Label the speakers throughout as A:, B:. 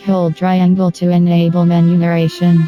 A: Hold triangle to enable menu narration.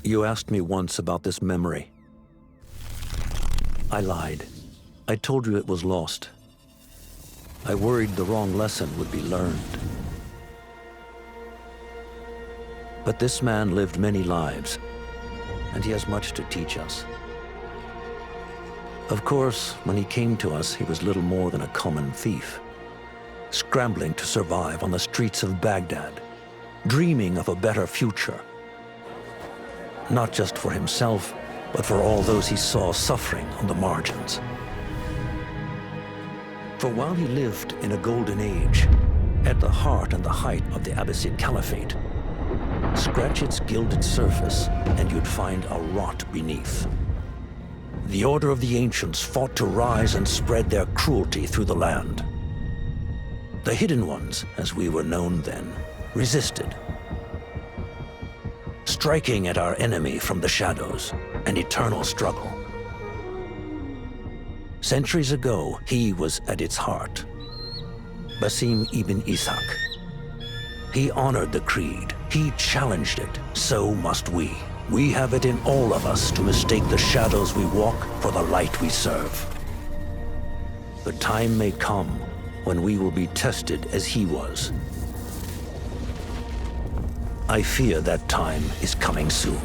B: You asked me once about this memory. I lied. I told you it was lost. I worried the wrong lesson would be learned. But this man lived many lives, and he has much to teach us. Of course, when he came to us, he was little more than a common thief, scrambling to survive on the streets of Baghdad, dreaming of a better future. Not just for himself, but for all those he saw suffering on the margins. For while he lived in a golden age, at the heart and the height of the Abbasid Caliphate, scratch its gilded surface and you'd find a rot beneath. The Order of the Ancients fought to rise and spread their cruelty through the land. The Hidden Ones, as we were known then, resisted, striking at our enemy from the shadows, an eternal struggle. Centuries ago, he was at its heart, Basim ibn Ishaq. He honored the creed, he challenged it, so must we. We have it in all of us to mistake the shadows we walk for the light we serve. The time may come when we will be tested as he was. I fear that time is coming soon.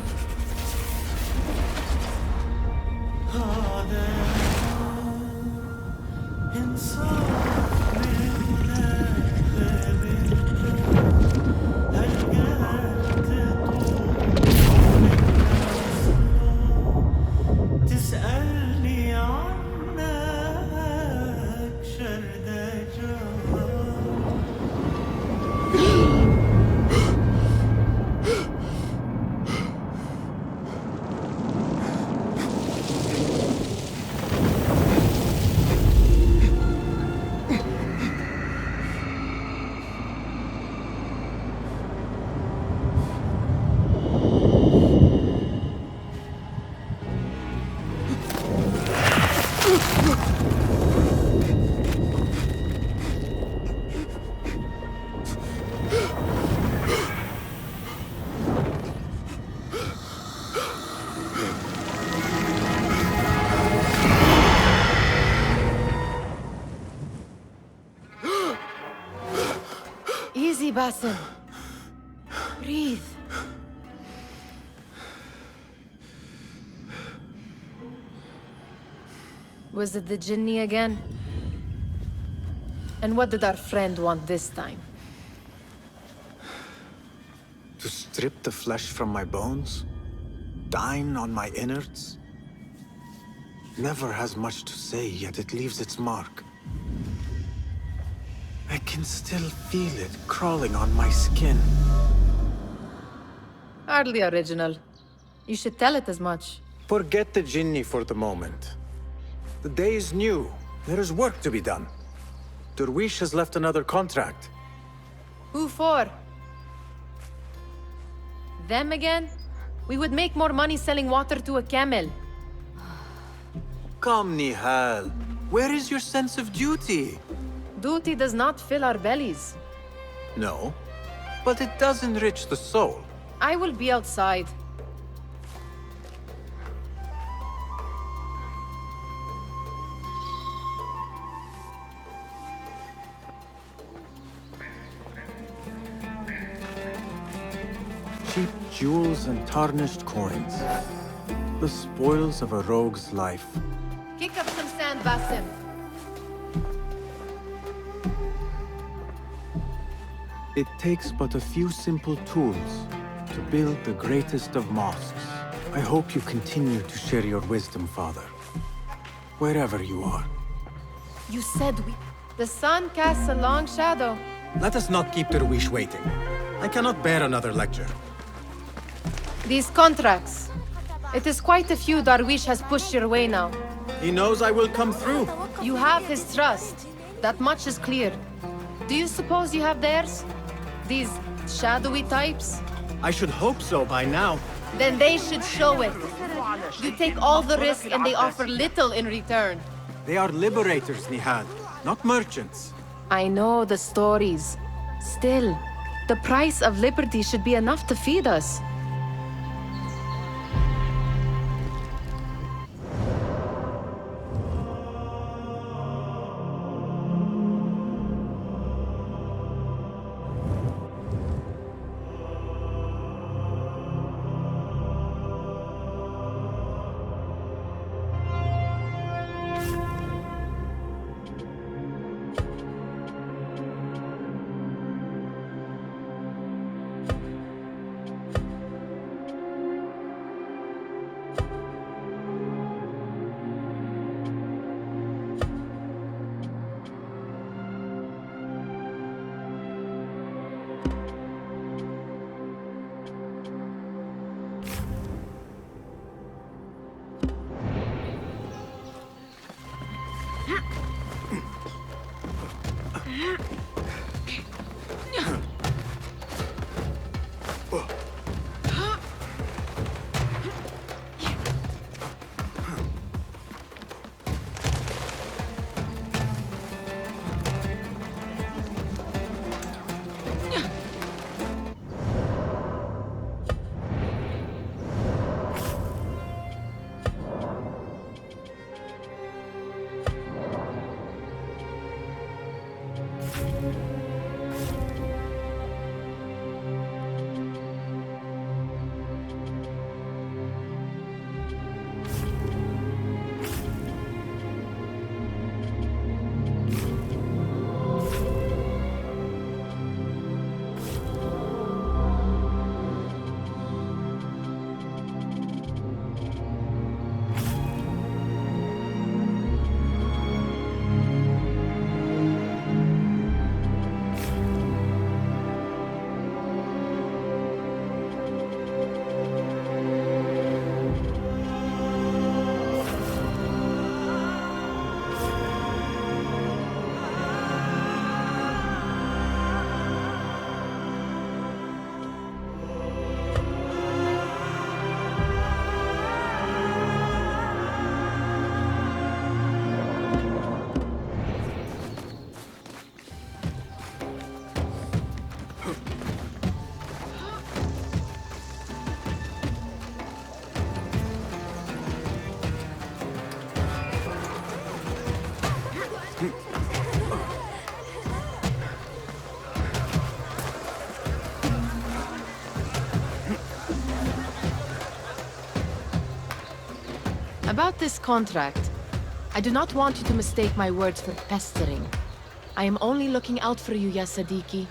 C: Easy, Basim. Breathe. Was it the Jinni again? And what did our friend want this time?
D: To strip the flesh from my bones? Dine on my innards? Never has much to say, yet it leaves its mark. I can still feel it crawling on my skin.
C: Hardly original. You should tell it as much.
D: Forget the Jinni for the moment. The day is new. There is work to be done. Derwish has left another contract.
C: Who for? Them again? We would make more money selling water to a camel.
D: Come, Nihal. Where is your sense of duty?
C: Duty does not fill our bellies.
D: No, but it does enrich the soul.
C: I will be outside.
D: Cheap jewels and tarnished coins. The spoils of a rogue's life.
C: Kick up some sand, Basim.
D: It takes but a few simple tools to build the greatest of mosques. I hope you continue to share your wisdom, Father. Wherever you are.
C: You said we... The sun casts a long shadow.
D: Let us not keep Derwish waiting. I cannot bear another lecture.
C: These contracts. It is quite a few Darwish has pushed your way now.
D: He knows I will come through.
C: You have his trust. That much is clear. Do you suppose you have theirs? These shadowy types?
D: I should hope so by now.
C: Then they should show it. You take all the risk and they offer little in return.
D: They are liberators, Nihal, not merchants.
C: I know the stories. Still, the price of liberty should be enough to feed us. About this contract, I do not want you to mistake my words for pestering. I am only looking out for you, ya Sadiki.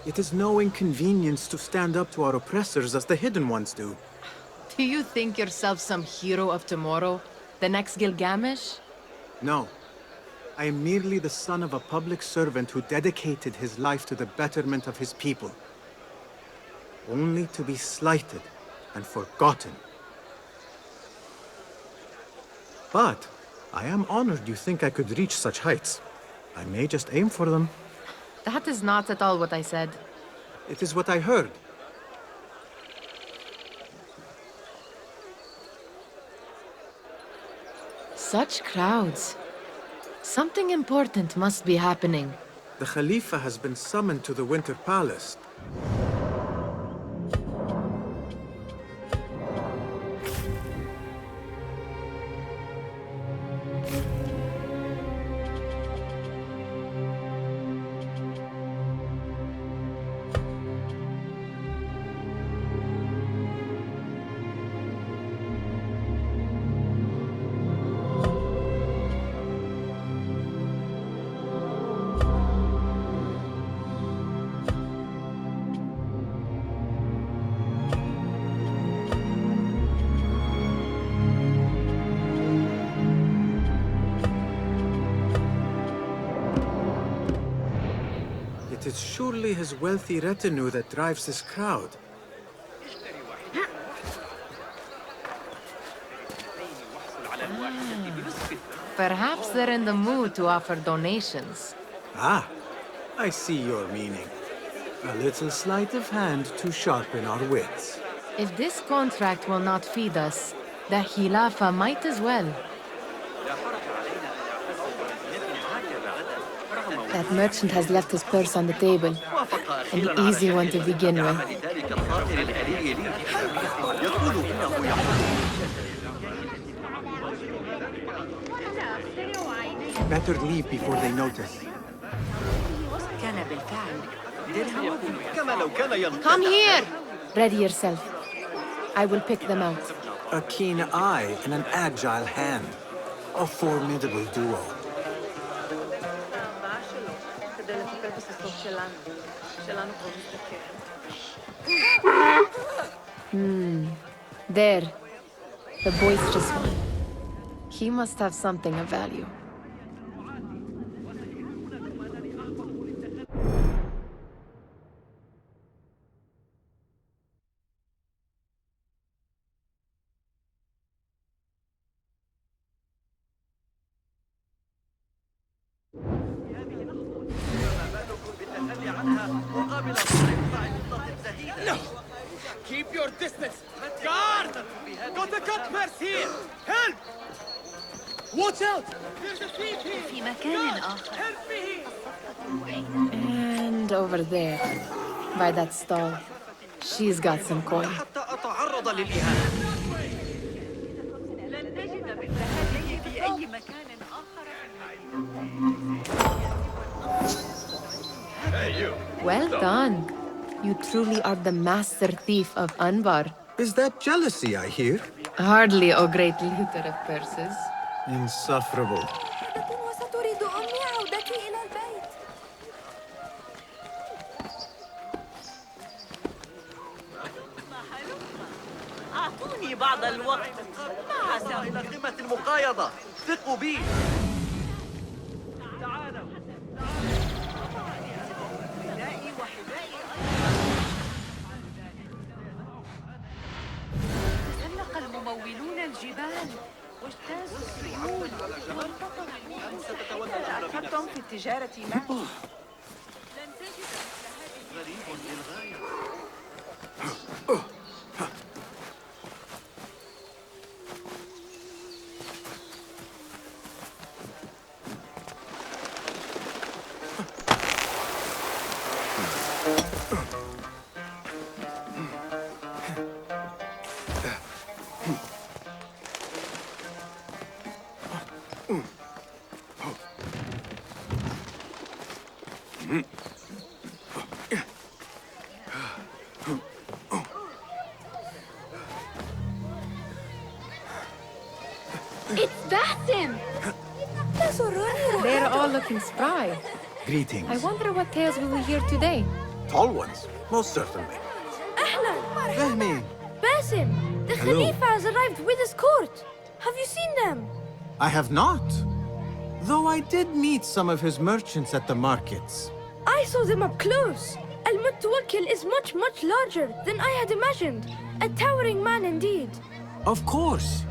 D: It is no inconvenience to stand up to our oppressors as the Hidden Ones do.
C: Do you think yourself some hero of tomorrow? The next Gilgamesh?
D: No. I am merely the son of a public servant who dedicated his life to the betterment of his people. Only to be slighted and forgotten. But I am honored you think I could reach such heights. I may just aim for them.
C: That is not at all what I said.
D: It is what I heard.
C: Such crowds. Something important must be happening.
D: The Khalifa has been summoned to the Winter Palace. It is surely his wealthy retinue that drives this crowd.
C: Perhaps they're in the mood to offer donations.
D: Ah, I see your meaning. A little sleight of hand to sharpen our wits.
C: If this contract will not feed us, the Khilafa might as well. That merchant has left his purse on the table. An easy one to begin with.
D: Better leave before they notice.
C: Come here! Ready yourself. I will pick them out.
D: A keen eye and an agile hand. A formidable duo.
C: There. The boisterous one. He must have something of value.
E: No! Keep your distance! Guard! Got a cutpurse here! Help! Watch out! There's a thief here!
F: في مكان آخر.
E: Help me here!
C: And over there, by that stall, she's got some coin.
E: حتى أتعرض للإهانة.
F: لن تجد بالذهب في أي مكان آخر.
C: Well done. You truly are the master thief of Anbar.
D: Is that jealousy I hear?
C: Hardly, O great looter of purses.
D: Insufferable.
F: وستريد أمي عودتي إلى البيت.
E: أعطوني بعض الوقت. ما عسى إلى قمة المقايضة. ثقوا بي. تعالوا.
F: تسلق الممولون الجبال واجتازوا السيول وانتقلوا إذا أفكرتم في التجارة معي لن تجد مثل هذه غريب للغاية It's Basim!
C: They're all looking spry.
D: Greetings.
C: I wonder what tales we will hear today.
D: Tall ones, most certainly. Fahmi!
F: Basim! The
D: Hello.
F: Khalifa has arrived with his court. Have you seen them?
D: I have not. Though I did meet some of his merchants at the markets.
F: I saw them up close. Al-Mutawakkil is much, much larger than I had imagined. A towering man indeed.
D: Of course.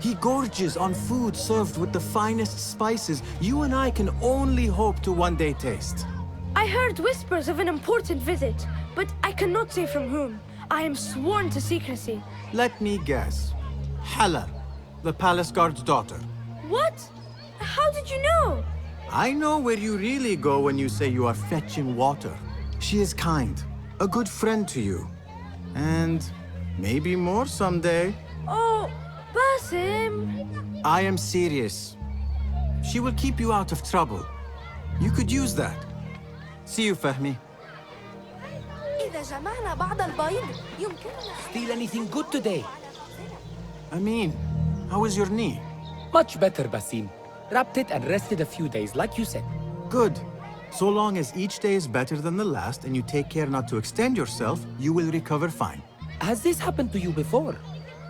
D: He gorges on food served with the finest spices you and I can only hope to one day taste.
F: I heard whispers of an important visit, but I cannot say from whom. I am sworn to secrecy.
D: Let me guess. Hala, the palace guard's daughter.
F: What? How did you know?
D: I know where you really go when you say you are fetching water. She is kind, a good friend to you. And maybe more someday.
F: Oh, Basim.
D: I am serious. She will keep you out of trouble. You could use that. See you, Fahmi.
F: إذا جمعنا بعض البيض يمكننا.
G: Feel anything good today?
D: Amin, how is your knee?
G: Much better, Basim. Wrapped it and rested a few days, like you said.
D: Good. So long as each day is better than the last and you take care not to extend yourself, you will recover fine.
G: Has this happened to you before?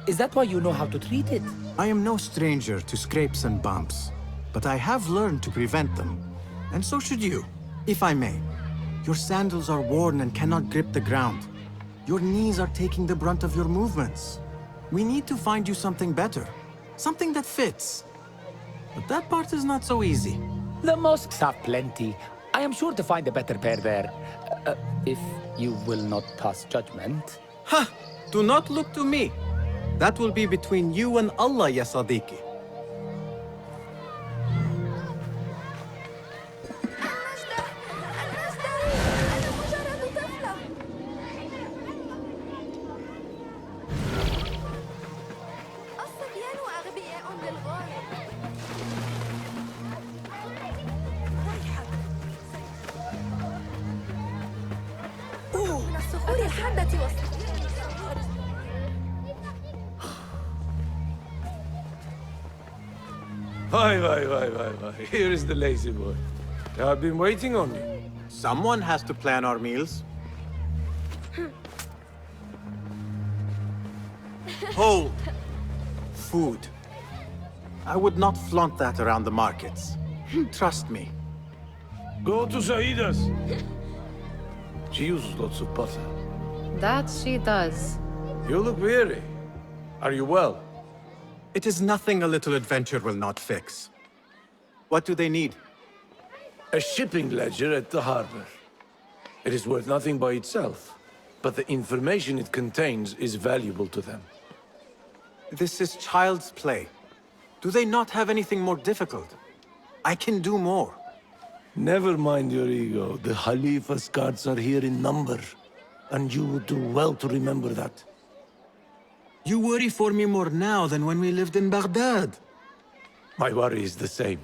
G: Is that why you know how to treat it?
D: I am no stranger to scrapes and bumps, but I have learned to prevent them. And so should you, if I may. Your sandals are worn and cannot grip the ground. Your knees are taking the brunt of your movements. We need to find you something better, something that fits. But that part is not so easy.
G: The mosques have plenty. I am sure to find a better pair there. If you will not pass judgment.
D: Ha! Do not look to me. That will be between you and Allah, ya Sadiqi.
F: أنا مجرد طفلة. الصبيان أغبياء للغاية. من الصخور الحادة والصخور.
H: Why. Here is the lazy boy. I've been waiting on you.
D: Someone has to plan our meals. Hold. Food. I would not flaunt that around the markets. Trust me.
H: Go to Saida's. She uses lots of butter.
C: That she does.
H: You look weary. Are you well?
D: It is nothing a little adventure will not fix. What do they need?
H: A shipping ledger at the harbor. It is worth nothing by itself, but the information it contains is valuable to them.
D: This is child's play. Do they not have anything more difficult? I can do more.
H: Never mind your ego. The Khalifa's guards are here in number, and you would do well to remember that.
D: You worry for me more now than when we lived in Baghdad.
H: My worry is the same.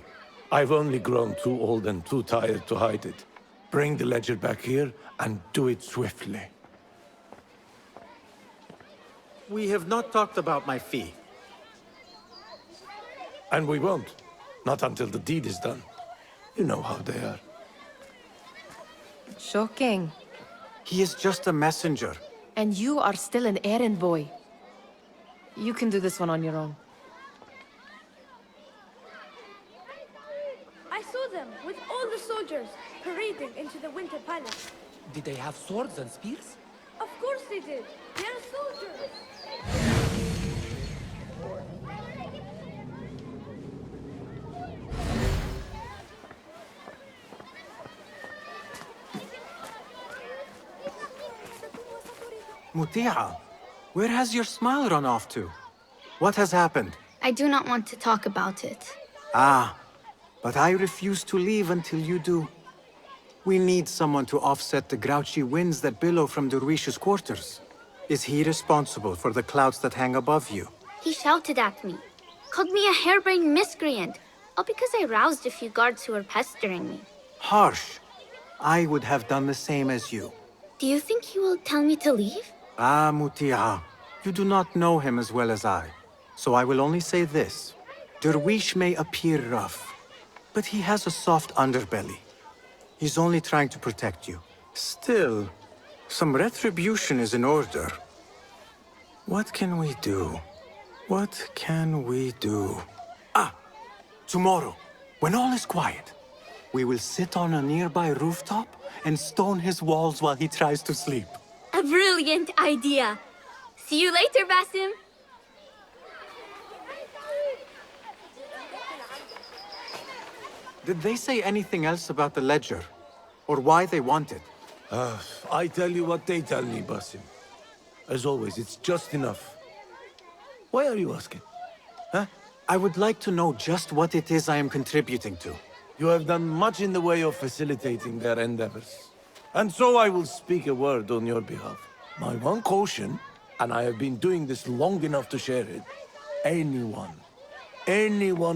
H: I've only grown too old and too tired to hide it. Bring the ledger back here, and do it swiftly.
D: We have not talked about my fee.
H: And we won't. Not until the deed is done. You know how they are.
C: Shocking.
D: He is just a messenger.
C: And you are still an errand boy. You can do this one on your own.
F: I saw them with all the soldiers parading into the Winter Palace.
G: Did they have swords and spears?
F: Of course they did. They're soldiers.
D: Muti'a, where has your smile run off to? What has happened?
I: I do not want to talk about it.
D: Ah, but I refuse to leave until you do. We need someone to offset the grouchy winds that billow from Derwish's quarters. Is he responsible for the clouds that hang above you?
I: He shouted at me, called me a harebrained miscreant, all because I roused a few guards who were pestering me.
D: Harsh. I would have done the same as you.
I: Do you think he will tell me to leave?
D: Ah, Mutiha, you do not know him as well as I. So I will only say this. Derwish may appear rough, but he has a soft underbelly. He's only trying to protect you. Still, some retribution is in order. What can we do? What can we do? Ah! Tomorrow, when all is quiet, we will sit on a nearby rooftop and stone his walls while he tries to sleep.
I: A brilliant idea. See you later, Basim.
D: Did they say anything else about the ledger? Or why they want it?
H: I tell you what they tell me, Basim. As always, it's just enough. Why are you asking? Huh?
D: I would like to know just what it is I am contributing to.
H: You have done much in the way of facilitating their endeavors. And so I will speak a word on your behalf. My one caution, and I have been doing this long enough to share it, anyone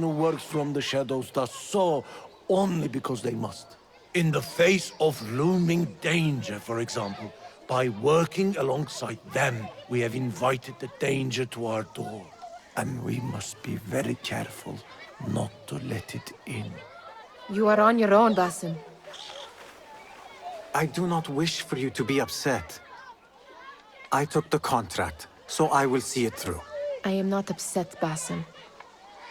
H: who works from the shadows does so only because they must. In the face of looming danger, for example, by working alongside them, we have invited the danger to our door. And we must be very careful not to let it in.
C: You are on your own, Basim.
D: I do not wish for you to be upset. I took the contract, so I will see it through.
C: I am not upset, Basim.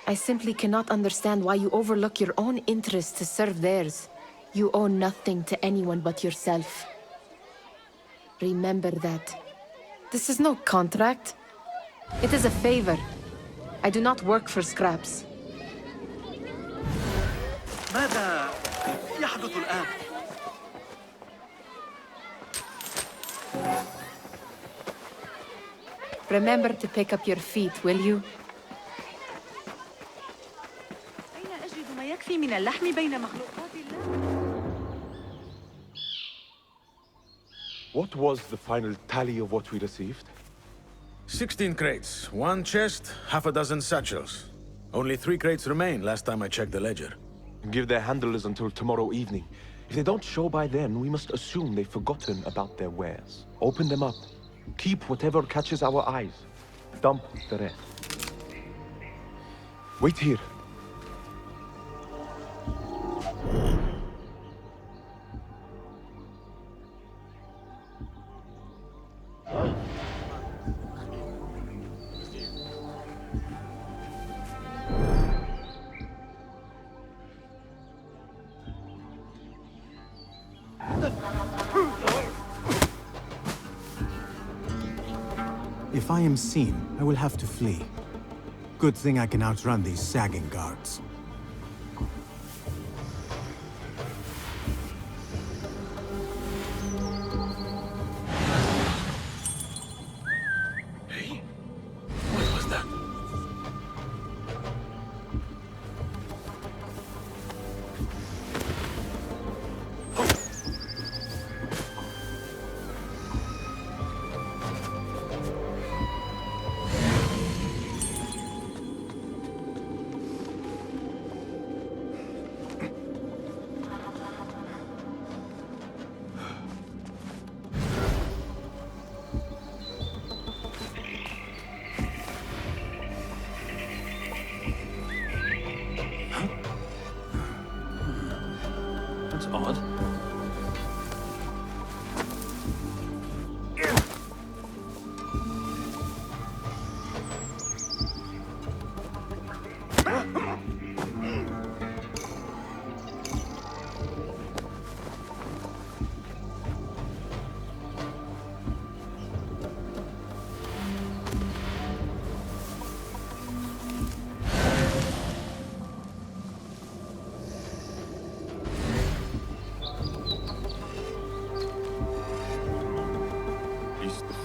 C: I simply cannot understand why you overlook your own interests to serve theirs. You owe nothing to anyone but yourself. Remember that. This is no contract. It is a favor. I do not work for scraps.
E: ماذا يحدث الآن؟
C: Remember to pick up your feet, will you?
J: أين أجد ما يكفي من اللحم بين مخلوقات الله؟
K: What was the final tally of what we received?
L: 16 crates, 1 chest, half a dozen satchels. Only 3 crates remain last time I checked the ledger.
K: Give their handlers until tomorrow evening. If they don't show by then, we must assume they've forgotten about their wares. Open them up. Keep whatever catches our eyes. Dump the rest. Wait here.
D: If I am seen, I will have to flee. Good thing I can outrun these sagging guards.
L: Hey, what was that? That's odd.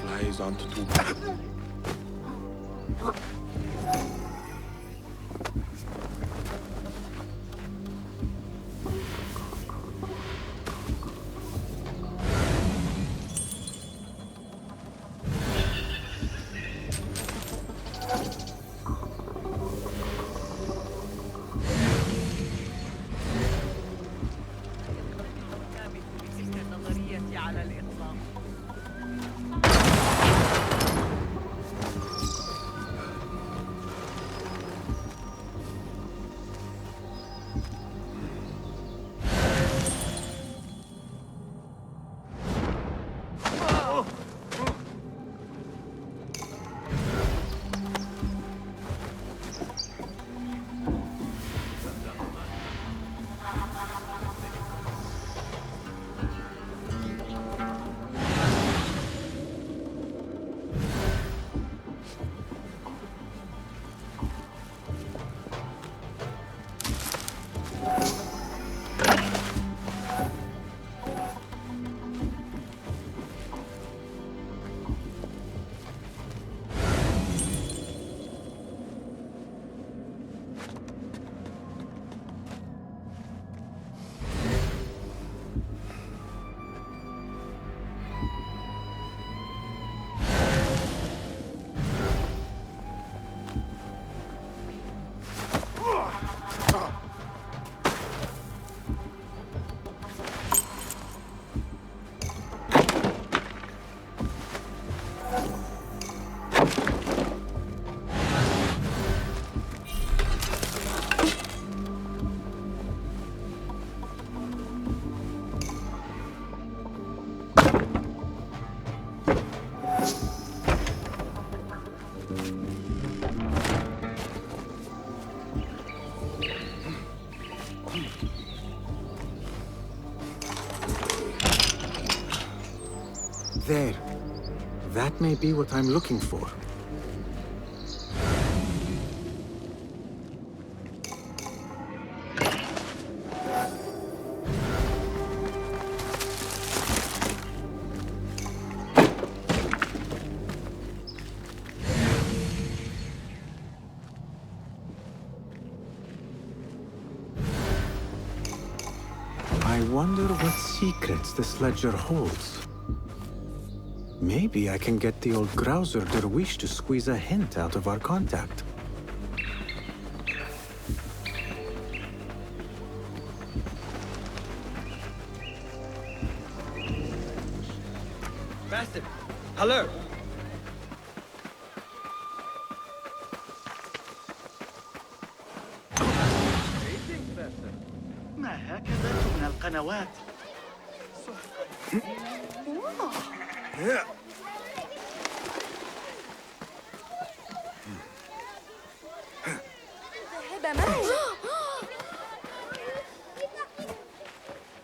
L: Flies onto two.
D: There. That may be what I'm looking for. I wonder what secrets this ledger holds. Maybe I can get the old grouser Derwish to squeeze a hint out of our contact.
E: Bassett, hello.
M: ما هكذا تبنى القنوات.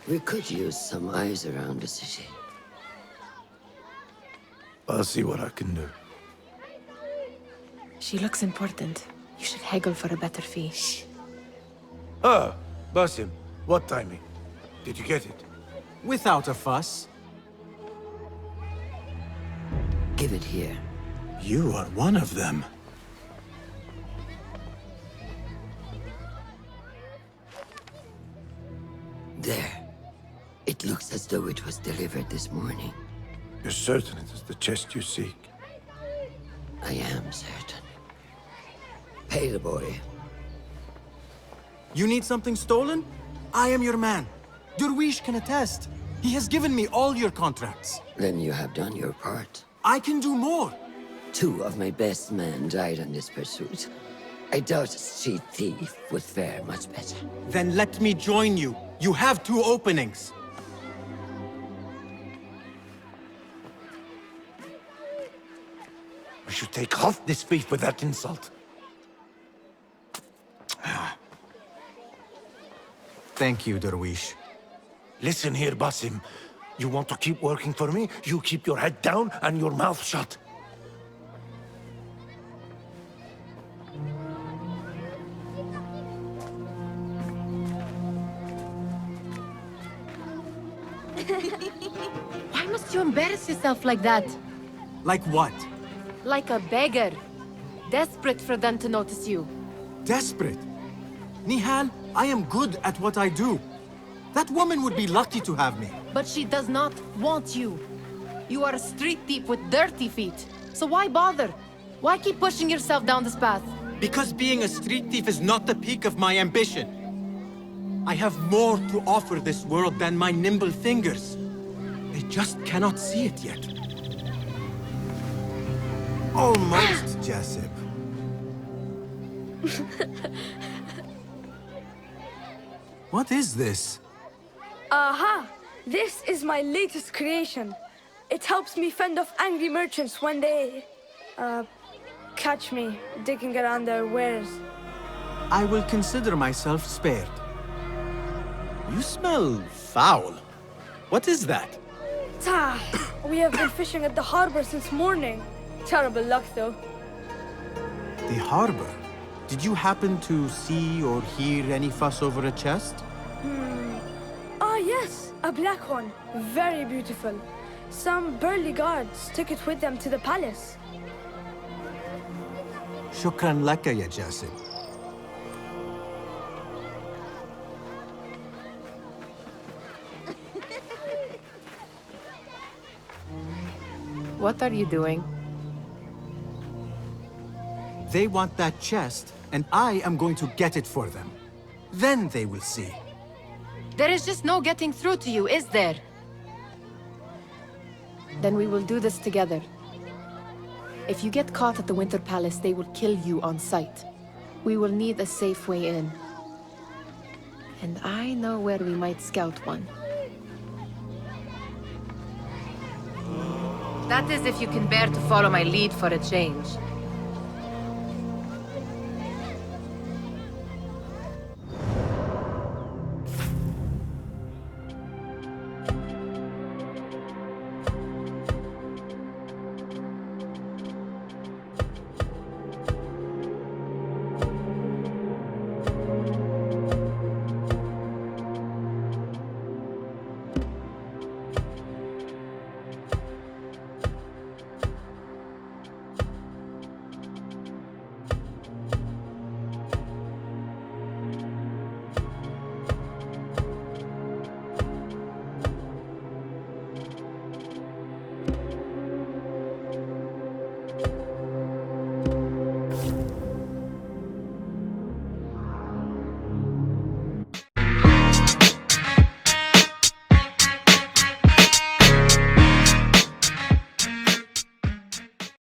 N: We could use some eyes around the city.
H: I'll see what I can do.
C: She looks important. You should haggle for a better fee.
H: Ah, Basim, what timing? Did you get it?
D: Without a fuss.
N: Give it here.
D: You are one of them.
N: There. It looks as though it was delivered this morning.
H: You're certain it is the chest you seek?
N: I am certain. Pay the boy.
D: You need something stolen? I am your man. Derwish can attest. He has given me all your contracts.
N: Then you have done your part.
D: I can do more.
N: 2 of my best men died on this pursuit. I doubt a street thief would fare much better.
D: Then let me join you. You have 2 openings.
H: We should take off this thief with that insult.
D: Thank you, Derwish.
H: Listen here, Basim. You want to keep working for me? You keep your head down and your mouth shut.
C: Why must you embarrass yourself like that?
D: Like what?
C: Like a beggar. Desperate for them to notice you.
D: Desperate? Nihal, I am good at what I do. That woman would be lucky to have me.
C: But she does not want you. You are a street thief with dirty feet. So why bother? Why keep pushing yourself down this path?
D: Because being a street thief is not the peak of my ambition. I have more to offer this world than my nimble fingers. They just cannot see it yet. Almost, Jessup. What is this?
F: Aha! This is my latest creation. It helps me fend off angry merchants when they... catch me digging around their wares.
D: I will consider myself spared.
L: You smell foul. What is that?
F: We have been fishing at the harbor since morning. Terrible luck, though.
D: The harbor? Did you happen to see or hear any fuss over a chest?
F: Ah, yes, a black one. Very beautiful. Some burly guards took it with them to the palace.
D: Shukran laka ya Jasim.
C: What are you doing?
D: They want that chest, and I am going to get it for them. Then they will see.
C: There is just no getting through to you, is there? Then we will do this together. If you get caught at the Winter Palace, they will kill you on sight. We will need a safe way in. And I know where we might scout one. That is if you can bear to follow my lead for a change.